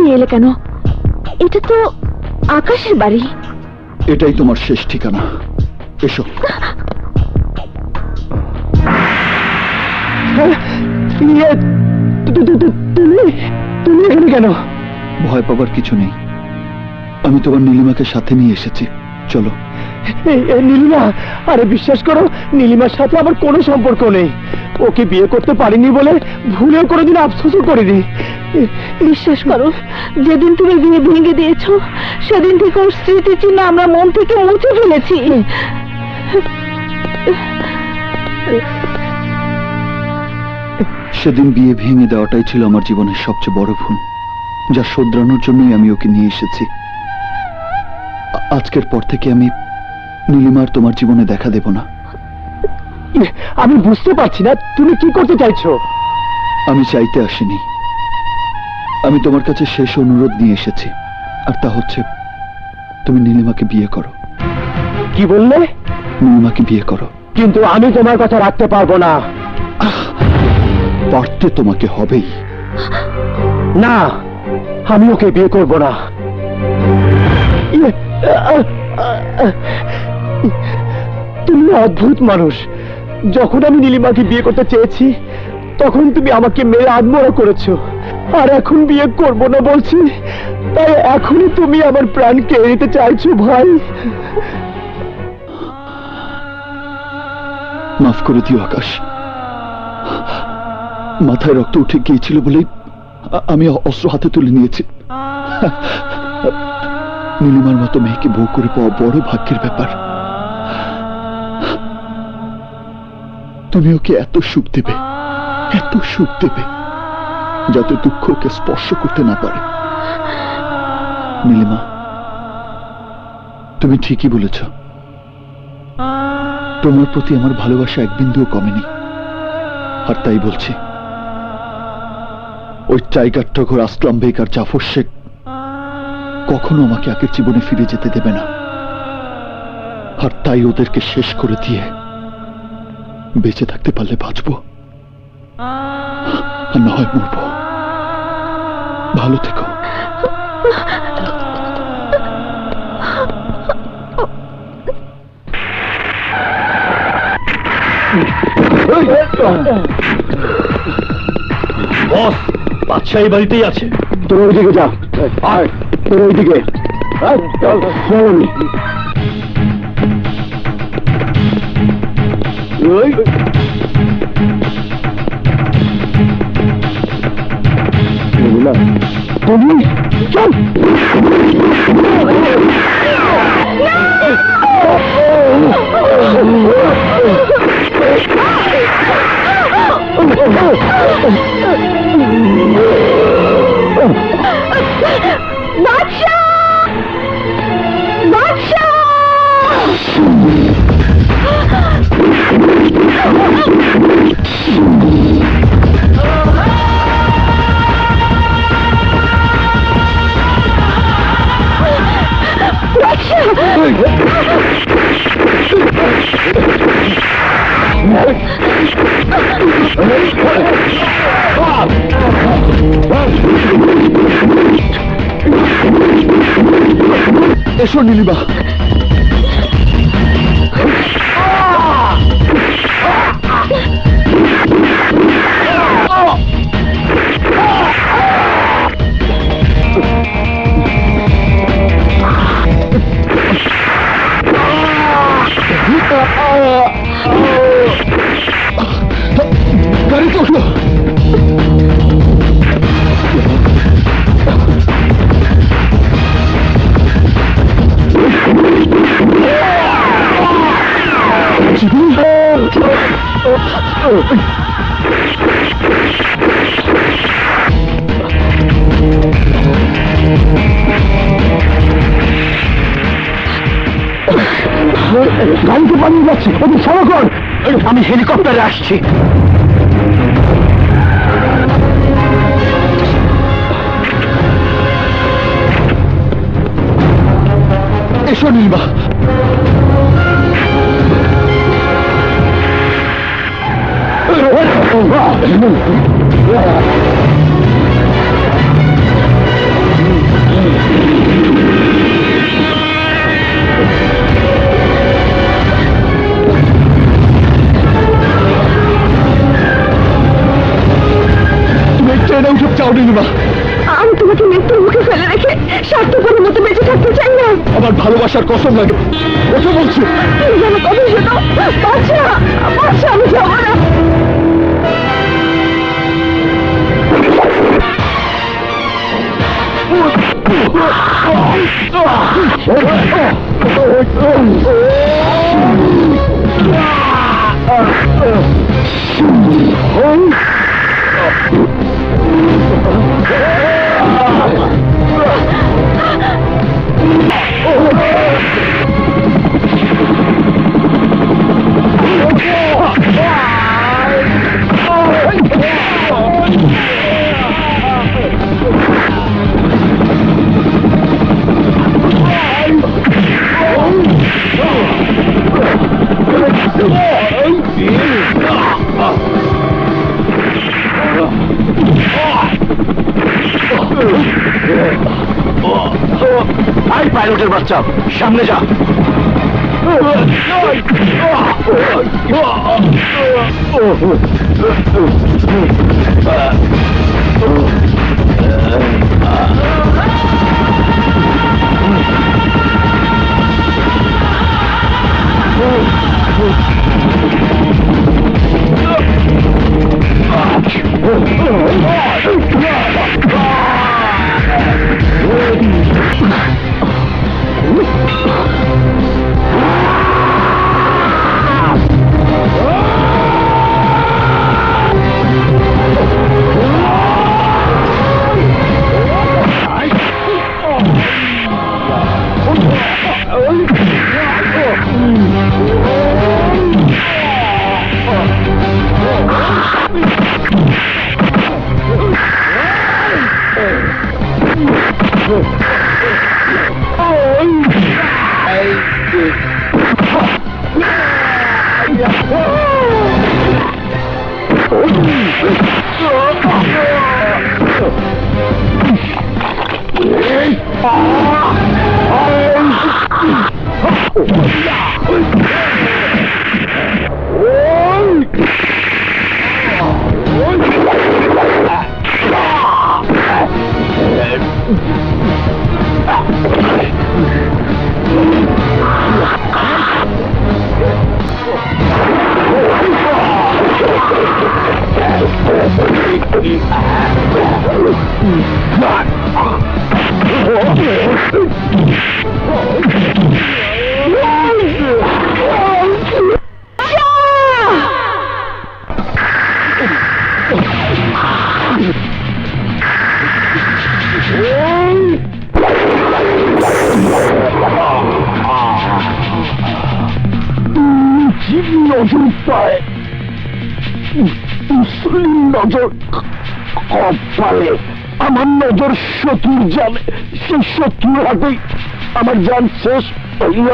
নিয়ে এলে কেন? এটা তো আকাশের বাড়ি। এটাই তোমার শেষ ঠিকানা। এসো। তুমি এখানে কেন? ভয় পাবার কিছু নেই, আমি তোমার নীলিমাকে সাথে নিয়ে এসেছি। চলো। নীলিমা? আরে বিশ্বাস করো, নীলিমার সাথে আমার কোনো সম্পর্ক নেই। ওকে বিয়ে করতে পারিনি বলে ভুলেও কোনোদিন আফসোসও করিনি। বিশ্বাস করো, যেদিন তুমি বিয়ে ভেঙে দিয়েছো সেদিন থেকে ওর স্মৃতিচিহ্ন আমরা মন থেকে মুছে ফেলেছি। সেদিন বিয়ে ভেঙে দেওয়াটাই ছিল আমার জীবনের সবচেয়ে বড় ভুল, যা শোধরানোর জন্যই আমি ওকে নিয়ে এসেছি। আজকের পর থেকে আমি নীলিমার তোমার জীবনে দেখা দেব না। আমি বুঝতে পারছি না তুমি কি করতে চাইছো। আমি চাইতে আসিনি, আমি তোমার কাছে শেষ অনুরোধ নিয়ে এসেছি, আর তা হচ্ছে তুমি নীলিমাকে বিয়ে করো। কি বললে? নীলিমাকে বিয়ে করো। কিন্তু আমি তোমার কথা রাখতে পারবো না। পারতে তোমাকে হবেই। না, আমি ওকে বিয়ে করব না। তুমি অদ্ভুত মানুষ। যখন আমি নীলিমাকে বিয়ে করতে চেয়েছি তখন তুমি আমাকে মেরে আত্মহত্যা করেছো, আর এখন বিয়ে করব না বলছি, তাই এখনই তুমি আমার প্রাণ কেড়ে নিতে চাইছো। ভাই, মাফ করে দিও আকাশ। মাথায় রক্ত উঠে গিয়েছিল বলেই আমি অস্ত্র হাতে তুলে নিয়েছি। নীলিমার মতো মেয়েকে বউ করে পাওয়া বড় ভাগ্যের ব্যাপার। তুমি ওকে এত সুখ দেবে, এত সুখ দেবে, যাতে দুঃখ ওকে স্পর্শ করতে না পারে। নীলিমা, তুমি ঠিকই বলেছ, তোমার প্রতি আমার ভালোবাসা এক বিন্দুও কমেনি। আর তাই বলছি, ওই টাইগার টগর, আসলাম বেগ আর জাফর শেখ কখনো আমাকে আগের জীবনে ফিরে যেতে দেবে না। আর তাই ওদেরকে শেষ করে দিয়ে বেঁচে থাকতে পারলে বাঁচবো, আর না হয় মরবো। ভালো থেকো। বস, বাদশা এই বাড়িতেই আছে। তোর ওইদিকে যা। তোর ওইদিকে তুমি চল। এসো নীলিমা। গাড়িতে উঠলো। গাড়িতে পালিয়ে যাচ্ছে, ওদের সড়ক কর। আমি হেলিকপ্টারে আসছি। এসো নীলিমা। আসার কসম লাগে। ওকে বলছি। তুই যেন কথা শোনো। বাচ্চা, বাচ্চা, আমি যাবো না। আই পাইলটের বাচ্চা, সামনে যা। নজর পায়, নজর কপালে, আমার নজর শত্রুর জালে, সেই শত্রুর হাতেই আমার জান শেষ হইল।